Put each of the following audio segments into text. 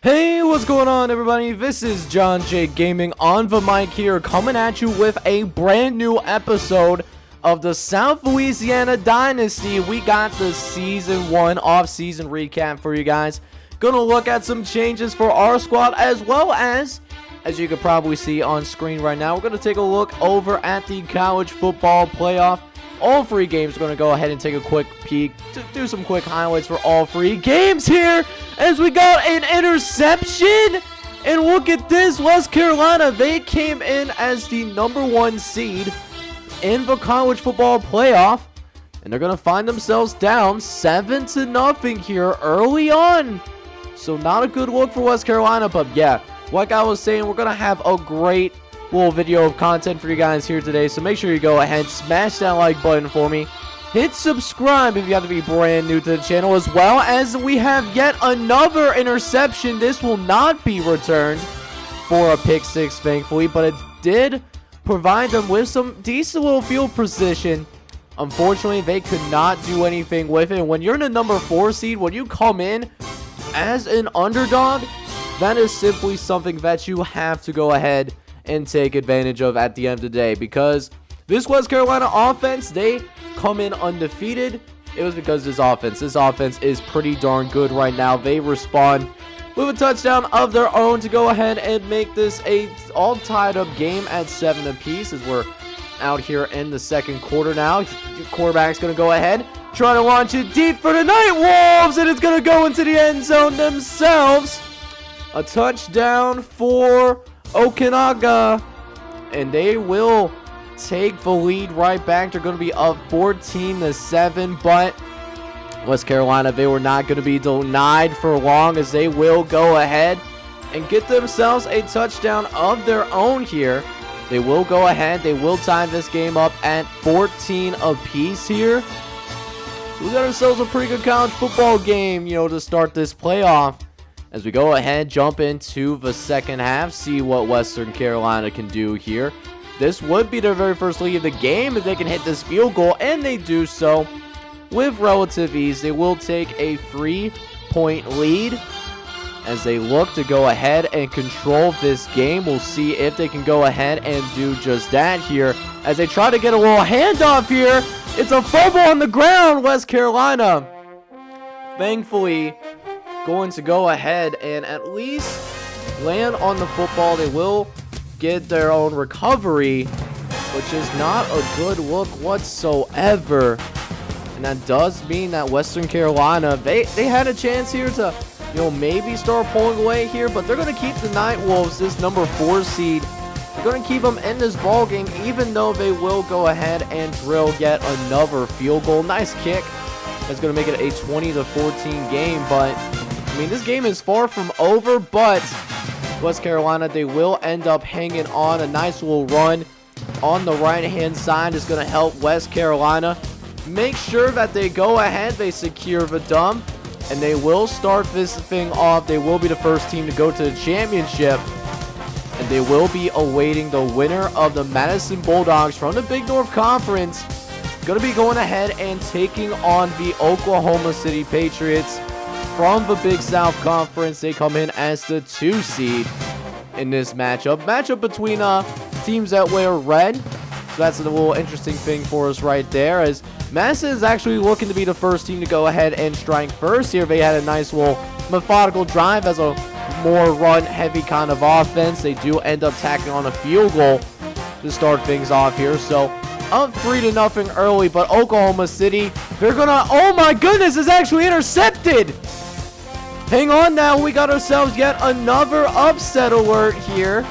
Hey, what's going on, everybody? This is John J Gaming on the mic here, coming at you with a brand new episode of the South Louisiana Dynasty. We got the Season 1 off-season recap for you guys. Gonna look at some changes for our squad, as well as you can probably see on screen right now, we're gonna take a look over at the college football playoff. All three games, we're going to go ahead and take a quick peek to do some quick highlights for all three games here, as we got an interception. And look at this, West Carolina, they came in as the #1 seed in the college football playoff, and they're going to find themselves down 7-0 here early on. So not a good look for West Carolina, but yeah, like I was saying, we're going to have a great little video of content for you guys here today, so make sure you go ahead, smash that like button for me, hit subscribe if you have to be brand new to the channel, as well as we have yet another interception. This will not be returned for a pick six, thankfully, but it did provide them with some decent little field position. Unfortunately, they could not do anything with it. And when you're in a #4 seed, when you come in as an underdog, that is simply something that you have to go ahead and take advantage of at the end of the day, because this West Carolina offense, they come in undefeated. It was because this offense is pretty darn good right now. They respond with a touchdown of their own to go ahead and make this a all tied up game at 7 apiece, as we're out here in the second quarter now. Your quarterback's going to go ahead, try to launch it deep for the Night Wolves, and it's going to go into the end zone themselves. A touchdown for Okanaga, and they will take the lead right back. They're going to be up 14-7, but West Carolina, they were not going to be denied for long, as they will go ahead and get themselves a touchdown of their own here. They will go ahead, they will tie this game up at 14 apiece here. So we got ourselves a pretty good college football game, to start this playoff. As we go ahead, jump into the second half, see what Western Carolina can do here. This would be their very first lead of the game if they can hit this field goal, and they do so with relative ease. They will take a 3-point lead as they look to go ahead and control this game. We'll see if they can go ahead and do just that here, as they try to get a little handoff here. It's a fumble on the ground. West Carolina, thankfully, going to go ahead and at least land on the football. They will get their own recovery, which is not a good look whatsoever. And that does mean that Western Carolina, they had a chance here to, maybe start pulling away here, but they're going to keep the Night Wolves, this #4 seed. They're going to keep them in this ball game, even though they will go ahead and drill yet another field goal. Nice kick. That's going to make it a 20-14 game, but this game is far from over, but West Carolina, they will end up hanging on. A nice little run on the right-hand side is going to help West Carolina make sure that they go ahead, they secure the dump, and they will start this thing off. They will be the first team to go to the championship, and they will be awaiting the winner of the Madison Bulldogs from the Big North Conference. Going to be going ahead and taking on the Oklahoma City Patriots from the Big South Conference. They come in as the 2 seed in this matchup between teams that wear red. So that's a little interesting thing for us right there, as Madison is actually looking to be the first team to go ahead and strike first here. They had a nice little methodical drive as a more run heavy kind of offense. They do end up tacking on a field goal to start things off here. So up 3-0 early, but Oklahoma City, they're gonna, oh my goodness, it's actually intercepted. Hang on now, we got ourselves yet another upset alert here.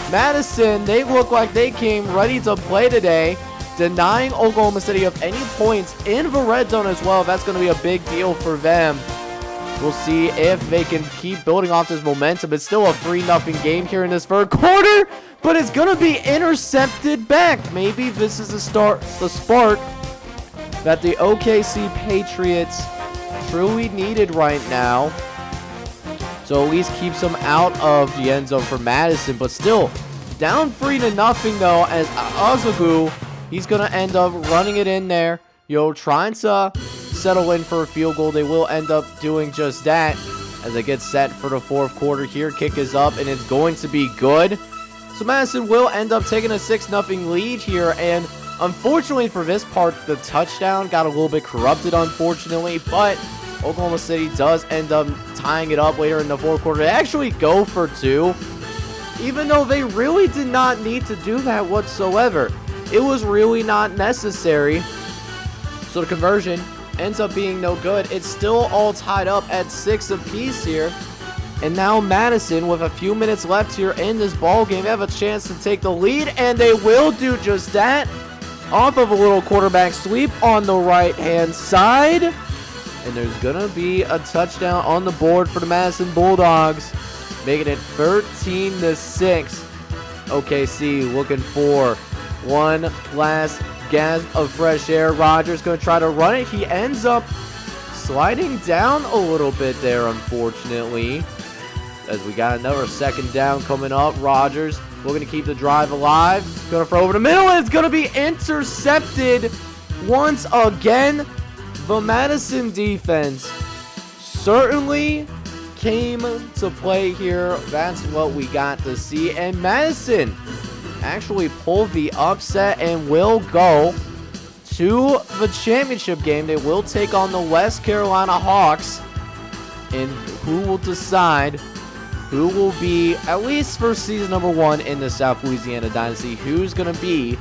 Madison, they look like they came ready to play today, denying Oklahoma City of any points in the red zone as well. That's going to be a big deal for them. We'll see if they can keep building off this momentum. It's still a 3-0 game here in this third quarter, but it's going to be intercepted back. Maybe this is the spark that the OKC Patriots truly needed right now. So at least keeps them out of the end zone for Madison, but still down 3-0 though, as Azugu, he's going to end up running it in there, trying to settle in for a field goal. They will end up doing just that, as they get set for the fourth quarter here. Kick is up, and it's going to be good. So Madison will end up taking a 6-0 lead here, and unfortunately for this part, the touchdown got a little bit corrupted, unfortunately, but Oklahoma City does end up tying it up later in the fourth quarter. They actually go for 2, even though they really did not need to do that whatsoever. It was really not necessary. So the conversion ends up being no good. It's still all tied up at 6 apiece here. And now Madison, with a few minutes left here in this ball game, have a chance to take the lead, and they will do just that. Off of a little quarterback sweep on the right-hand side. And there's going to be a touchdown on the board for the Madison Bulldogs, making it 13-6. OKC looking for one last gasp of fresh air. Rogers going to try to run it. He ends up sliding down a little bit there, unfortunately, as we got another second down coming up. Rogers looking to keep the drive alive. Going to throw over the middle, and it's going to be intercepted once again. The Madison defense certainly came to play here. That's what we got to see. And Madison actually pulled the upset and will go to the championship game. They will take on the West Carolina Hawks, and who will decide who will be, at least for season number 1 in the South Louisiana Dynasty, who's going to be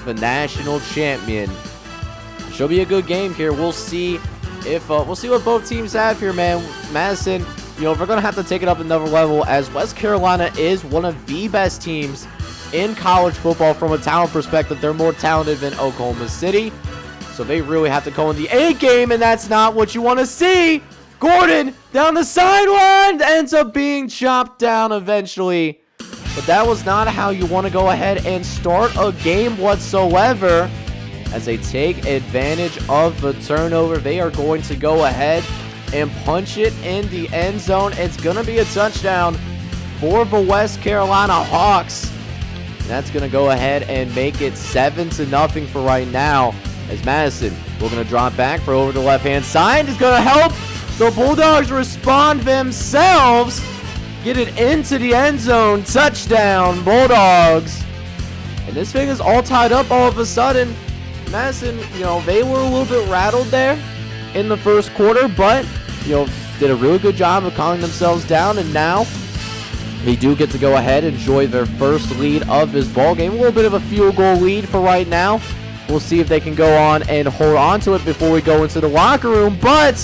the national champion. Should be a good game here. We'll see if we'll see what both teams have here, man. Madison, you know, we're going to have to take it up another level, as West Carolina is one of the best teams in college football from a talent perspective. They're more talented than Oklahoma City, so they really have to go in the A game, and that's not what you want to see. Gordon down the sideline ends up being chopped down eventually, but that was not how you want to go ahead and start a game whatsoever. As they take advantage of the turnover, they are going to go ahead and punch it in the end zone. It's going to be a touchdown for the West Carolina Hawks. That's going to go ahead and make it 7-0 for right now, as Madison, we're going to drop back for over the left-hand side. It's going to help the Bulldogs respond themselves. Get it into the end zone. Touchdown, Bulldogs. And this thing is all tied up all of a sudden. Madison, you know, they were a little bit rattled there in the first quarter, but, you know, did a really good job of calming themselves down, and now they do get to go ahead and enjoy their first lead of this ball game. A little bit of a field goal lead for right now. We'll see if they can go on and hold on to it before we go into the locker room, but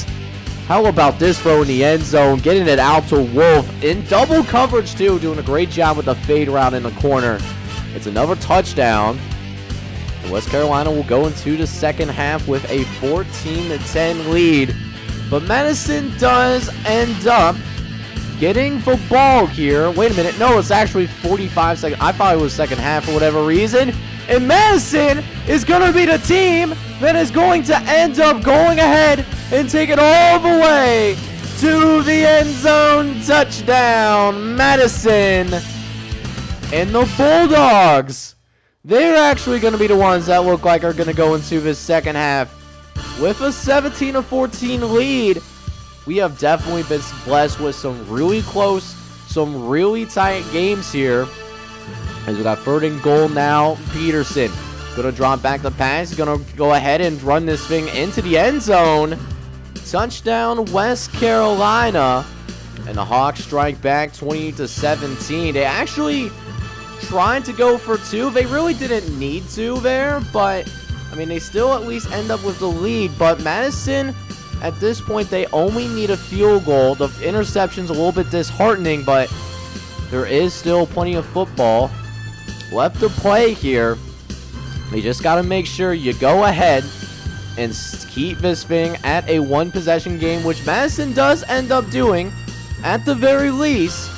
how about this throw in the end zone, getting it out to Wolf in double coverage too, doing a great job with the fade route in the corner. It's another touchdown. West Carolina will go into the second half with a 14-10 lead. But Madison does end up getting the ball here. Wait a minute. No, it's actually 45 seconds. I thought it was second half for whatever reason. And Madison is going to be the team that is going to end up going ahead and take it all the way to the end zone. Touchdown, Madison. And the Bulldogs, they're actually going to be the ones that look like are going to go into this second half with a 17-14 lead. We have definitely been blessed with some really close, some really tight games here. As we got third and goal now, Peterson going to drop back the pass. He's going to go ahead and run this thing into the end zone. Touchdown, West Carolina. And the Hawks strike back 20-17. They actually tried to go for 2. They really didn't need to there, but I mean, they still at least end up with the lead. But Madison, at this point, they only need a field goal. The interception's a little bit disheartening, but there is still plenty of football left to play here. You just got to make sure you go ahead and keep this thing at a one-possession game, which Madison does end up doing at the very least.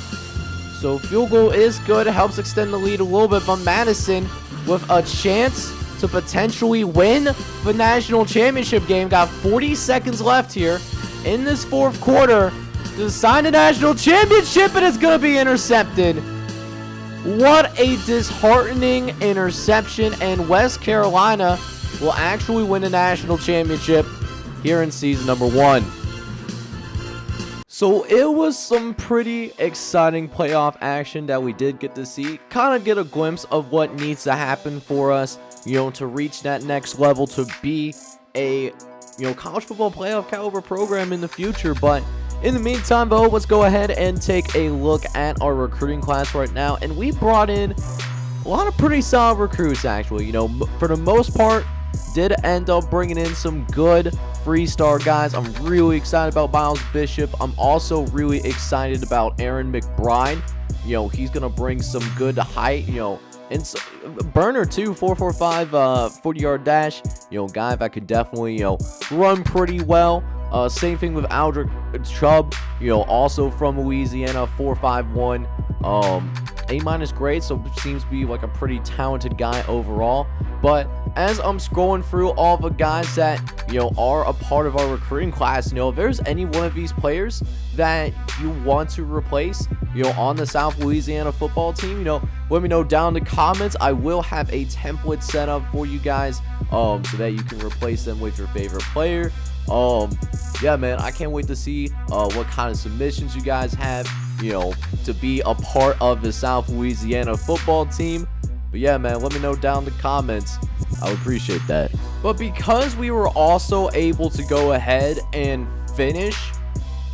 So field goal is good. It helps extend the lead a little bit, but Madison, with a chance to potentially win the national championship game, got 40 seconds left here in this fourth quarter to decide the national championship, and it's going to be intercepted. What a disheartening interception, and West Carolina will actually win the national championship here in season number 1. So it was some pretty exciting playoff action that we did get to see. Kind of get a glimpse of what needs to happen for us, to reach that next level, to be a, college football playoff caliber program in the future. But in the meantime, though, let's go ahead and take a look at our recruiting class right now. And we brought in a lot of pretty solid recruits, actually. For the most part, did end up bringing in some good 3-star guys. I'm really excited about Miles Bishop. I'm also really excited about Aaron McBride. He's going to bring some good height, and burner too, 4.45 40-yard dash, guy that could definitely, run pretty well. Same thing with Aldrich Chubb, also from Louisiana, 4.51, A- grade, so seems to be like a pretty talented guy overall. But as I'm scrolling through all the guys that, are a part of our recruiting class, if there's any one of these players that you want to replace, on the South Louisiana football team, let me know down in the comments. I will have a template set up for you guys, so that you can replace them with your favorite player. Yeah, man, I can't wait to see what kind of submissions you guys have, to be a part of the South Louisiana football team. But yeah, man, let me know down in the comments. I would appreciate that. But because we were also able to go ahead and finish,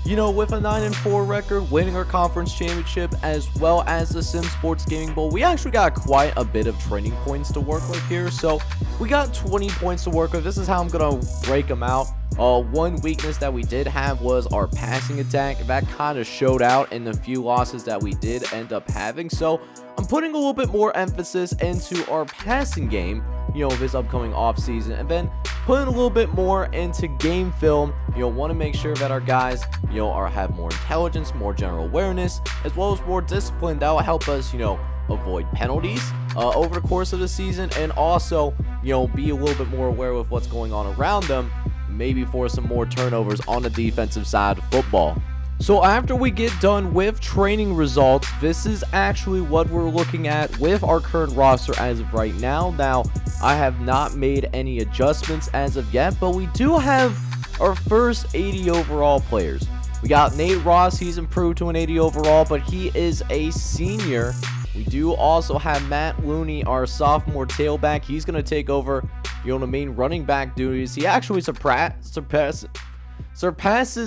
with a 9-4 record, winning our conference championship, as well as the Sim Sports Gaming Bowl, we actually got quite a bit of training points to work with here. So we got 20 points to work with. This is how I'm going to break them out. One weakness that we did have was our passing attack. That kind of showed out in the few losses that we did end up having. So I'm putting a little bit more emphasis into our passing game, this upcoming offseason, and then putting a little bit more into game film. Want to make sure that our guys, have more intelligence, more general awareness, as well as more discipline. That will help us, avoid penalties over the course of the season, and also, be a little bit more aware of what's going on around them, maybe force some more turnovers on the defensive side of football. So after we get done with training results, this is actually what we're looking at with our current roster as of right now. Now, I have not made any adjustments as of yet, but we do have our first 80 overall players. We got Nate Ross. He's improved to an 80 overall, but he is a senior. We do also have Matt Looney, our sophomore tailback. He's going to take over, the main running back duties. He actually surpasses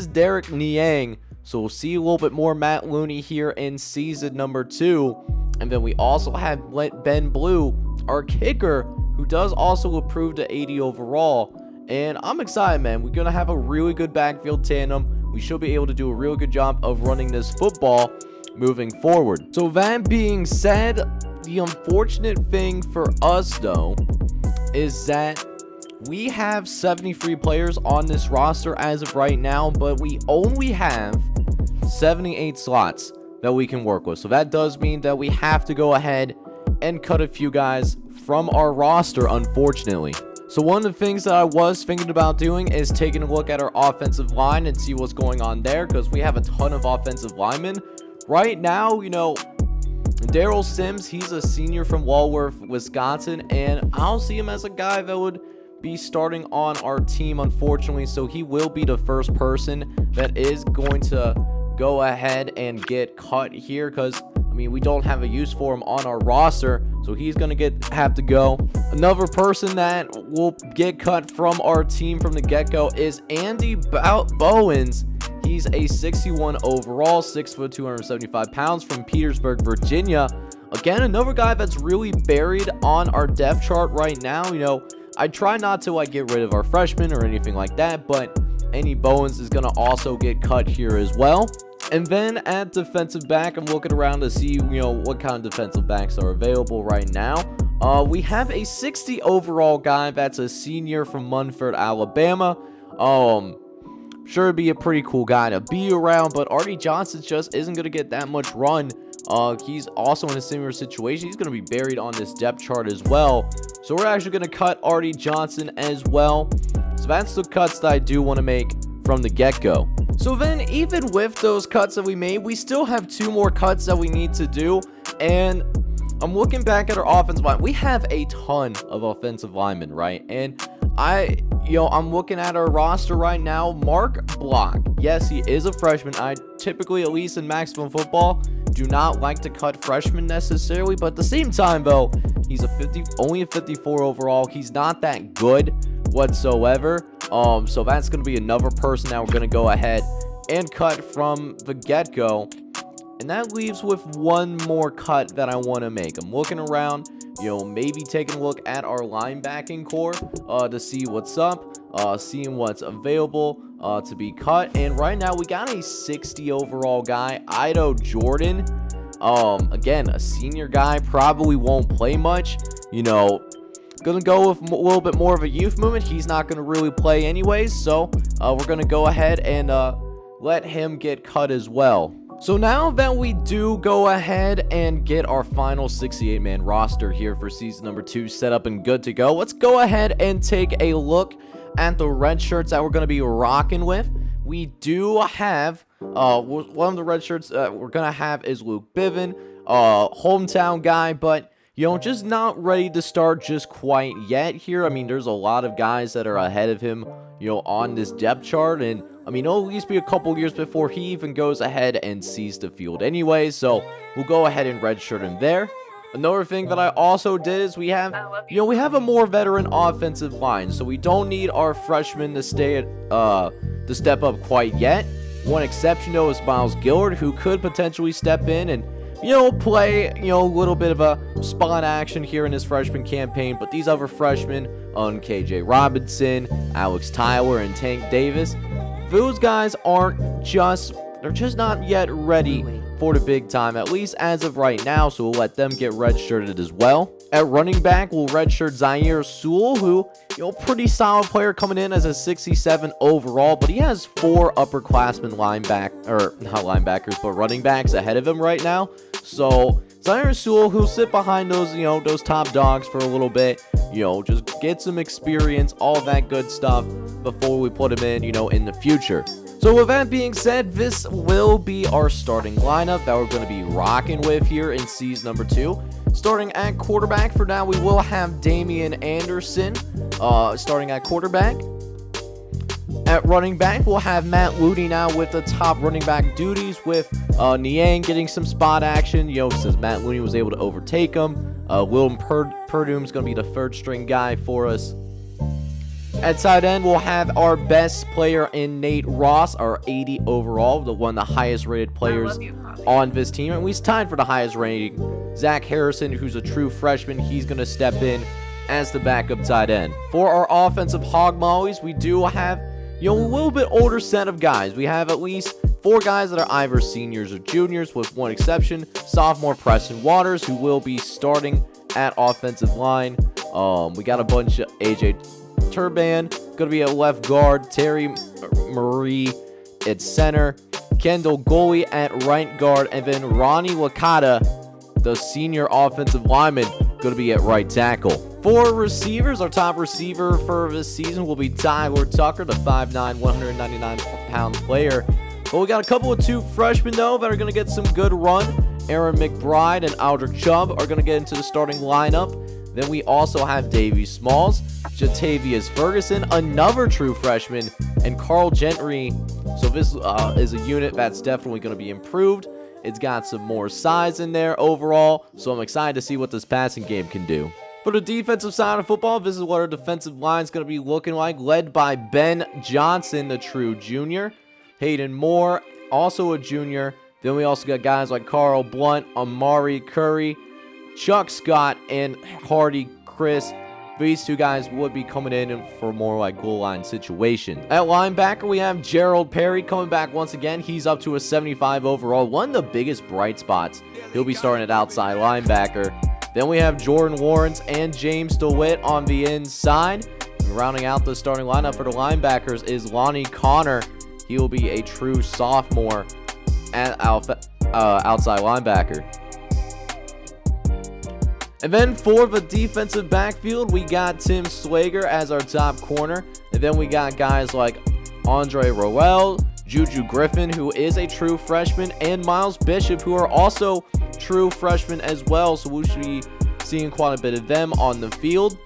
Derek Niang. So we'll see a little bit more Matt Looney here in season number 2. And then we also have Ben Blue, our kicker, who does also improve to 80 overall. And I'm excited, man. We're going to have a really good backfield tandem. We should be able to do a really good job of running this football moving forward. So that being said, the unfortunate thing for us, though, is that we have 73 players on this roster as of right now, but we only have 78 slots that we can work with. So that does mean that we have to go ahead and cut a few guys from our roster, unfortunately. So one of the things that I was thinking about doing is taking a look at our offensive line and see what's going on there, because we have a ton of offensive linemen. Right now, Daryl Sims, he's a senior from Walworth, Wisconsin, and I don't see him as a guy that would be starting on our team, unfortunately. So he will be the first person that is going to go ahead and get cut here, because we don't have a use for him on our roster, so he's gonna have to go. Another person that will get cut from our team from the get-go is Andy Bowens. He's a 61 overall, 6 foot 275 pounds, from Petersburg, Virginia. Again, another guy that's really buried on our depth chart right now. I try not to get rid of our freshmen or anything like that, but Andy Bowens is gonna also get cut here as well. And then at defensive back, I'm looking around to see, what kind of defensive backs are available right now. We have a 60 overall guy that's a senior from Munford, Alabama. Sure, it'd be a pretty cool guy to be around, but Artie Johnson just isn't going to get that much run. He's also in a similar situation. He's going to be buried on this depth chart as well. So we're actually going to cut Artie Johnson as well. So that's the cuts that I do want to make from the get-go. So then, even with those cuts that we made, we still have 2 more cuts that we need to do. And I'm looking back at our offensive line. We have a ton of offensive linemen, right? And I I'm looking at our roster right now. Mark Block. Yes, he is a freshman. I typically, at least in maximum football, do not like to cut freshmen necessarily. But at the same time, though, he's only a 54 overall. He's not that good whatsoever. So that's going to be another person that we're going to go ahead and cut from the get-go. And that leaves with one more cut that I want to make. I'm looking around, maybe taking a look at our linebacking core to see what's up, seeing what's available to be cut. And right now we got a 60 overall guy, Ido Jordan. Again, a senior guy, probably won't play much. Gonna go with a little bit more of a youth movement. He's not gonna really play anyways, so we're gonna go ahead and let him get cut as well. So now that we do go ahead and get our final 68-man roster here for season number 2 set up and good to go, let's go ahead and take a look at the red shirts that we're going to be rocking with. We do have one of the red shirts we're going to have is Luke Biven, hometown guy, but just not ready to start just quite yet here. I mean, there's a lot of guys that are ahead of him, on this depth chart, and I mean, it'll at least be a couple years before he even goes ahead and sees the field anyway, so we'll go ahead and redshirt him there. Another thing that I also did is we have a more veteran offensive line, so we don't need our freshmen to step up quite yet. One exception, though, is Miles Gillard, who could potentially step in and play, a little bit of a spot action here in his freshman campaign. But these other freshmen, KJ Robinson, Alex Tyler, and Tank Davis, those guys they're just not yet ready for the big time, at least as of right now, so we'll let them get redshirted as well. At running back, we'll redshirt Zaire Sewell, who, pretty solid player coming in as a 67 overall, but he has 4 upperclassmen running backs ahead of him right now. So Zaire Sewell, who'll sit behind those, those top dogs for a little bit, just get some experience, all that good stuff before we put him in, in the future. So with that being said, this will be our starting lineup that we're going to be rocking with here in season number 2. Starting at quarterback for now, we will have Damian Anderson starting at quarterback. At running back, we'll have Matt Ludy now with the top running back duties, with Niang getting some spot action, since Matt Ludy was able to overtake him. Willem Perdum's going to be the third string guy for us. At tight end, we'll have our best player in Nate Ross, our 80 overall, one of the highest rated players on this team. And he's tied for the highest rating. Zach Harrison, who's a true freshman, he's going to step in as the backup tight end. For our offensive hog mollies, we do have, a little bit older set of guys. We have at least 4 guys that are either seniors or juniors, with one exception, sophomore Preston Waters, who will be starting at offensive line. We got a bunch of AJ Turban, gonna be at left guard, Terry Marie at center, Kendall Goley at right guard, and then Ronnie Wakata, the senior offensive lineman, gonna be at right tackle. For receivers, our top receiver for this season will be Tyler Tucker, the 5'9", 199-pound player. But we got a couple of 2 freshmen, though, that are gonna get some good run. Aaron McBride and Aldrich Chubb are gonna get into the starting lineup. Then we also have Davey Smalls, Jatavius Ferguson, another true freshman, and Carl Gentry. So this is a unit that's definitely going to be improved. It's got some more size in there overall, so I'm excited to see what this passing game can do. For the defensive side of football, this is what our defensive line is going to be looking like, led by Ben Johnson, the true junior. Hayden Moore, also a junior. Then we also got guys like Carl Blunt, Amari Curry, Chuck Scott, and Hardy Chris. These 2 guys would be coming in for more like goal line situation. At linebacker, we have Gerald Perry coming back once again. He's up to a 75 overall. One of the biggest bright spots. He'll be starting at outside linebacker. Then we have Jordan Lawrence and James DeWitt on the inside. And rounding out the starting lineup for the linebackers is Lonnie Connor. He will be a true sophomore at outside linebacker. And then for the defensive backfield, we got Tim Slager as our top corner. And then we got guys like Andre Roel, Juju Griffin, who is a true freshman, and Miles Bishop, who are also true freshmen as well. So we should be seeing quite a bit of them on the field.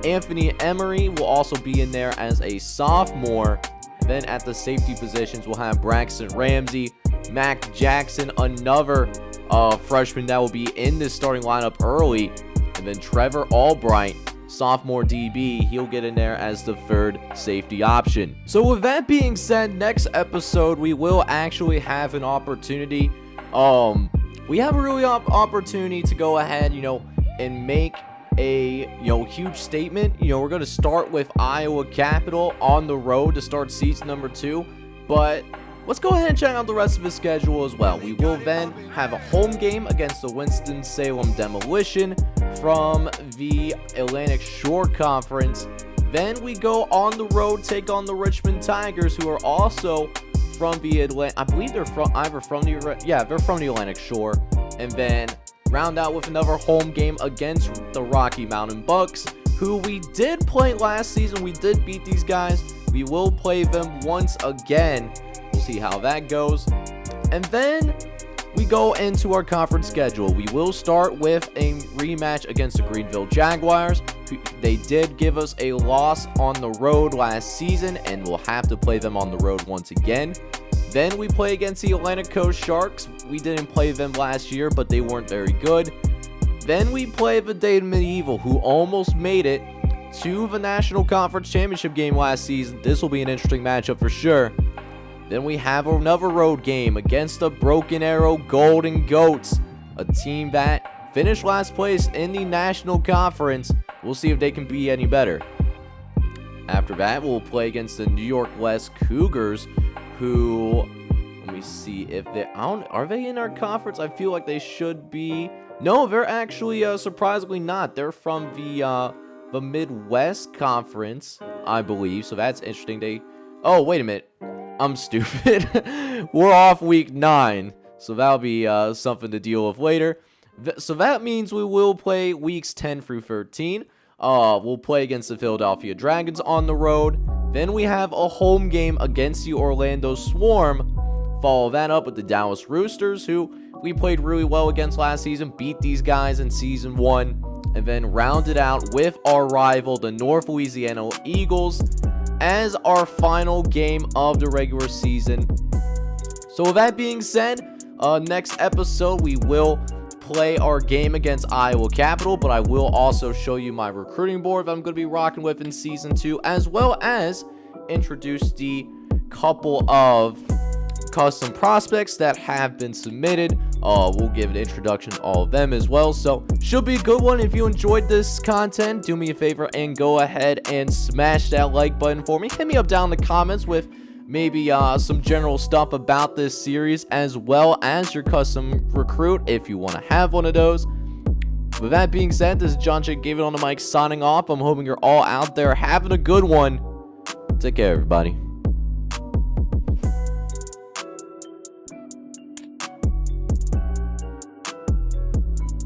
Anthony Emery will also be in there as a sophomore. Then at the safety positions, we'll have Braxton Ramsey, Mac Jackson, another freshman that will be in this starting lineup early. And then Trevor Albright, sophomore DB, he'll get in there as the third safety option. So with that being said, next episode, we will actually have an opportunity. We have a really opportunity to go ahead, and make a huge statement. We're going to start with Iowa Capital on the road to start season number 2, but let's go ahead and check out the rest of the schedule as well. We will then have a home game against the Winston-Salem Demolition from the Atlantic Shore Conference. Then we go on the road, take on the Richmond Tigers, who are also from the Atlantic. I believe they're from the Atlantic Shore. And then round out with another home game against the Rocky Mountain Bucks, who we did play last season. We did beat these guys. We will play them once again. We'll see how that goes. And then we go into our conference schedule. We will start with a rematch against the Greenville Jaguars. They did give us a loss on the road last season, and we'll have to play them on the road once again. Then we play against the Atlantic Coast Sharks. We didn't play them last year, but they weren't very good. Then we play the Dayton Medieval, who almost made it to the National Conference Championship game last season. This will be an interesting matchup for sure. Then we have another road game against the Broken Arrow Golden Goats, a team that finished last place in the National Conference. We'll see if they can be any better. After that, we'll play against the New York West Cougars, who, let me see if they, are they in our conference? I feel like they should be. No, they're actually surprisingly not. They're from the Midwest Conference, I believe. So that's interesting. Oh, wait a minute. I'm stupid. We're off week 9, so that'll be something to deal with later. So that means we will play weeks 10 through 13. We'll play against the Philadelphia Dragons on the road. Then we have a home game against the Orlando Swarm. Follow that up with the Dallas Roosters, who we played really well against last season, beat these guys in season 1, and then round it out with our rival, the North Louisiana Eagles, as our final game of the regular season. So with that being said, next episode we will play our game against Iowa Capital, but I will also show you my recruiting board that I'm going to be rocking with in season 2, as well as introduce the couple of custom prospects that have been submitted. We'll give an introduction to all of them as well, so should be a good one. If you enjoyed this content, do me a favor and go ahead and smash that like button for me. Hit me up down in the comments with maybe some general stuff about this series, as well as your custom recruit if you want to have one of those. With that being said, this is John J. Gave It on the Mic signing off. I'm hoping you're all out there having a good one. Take care, everybody.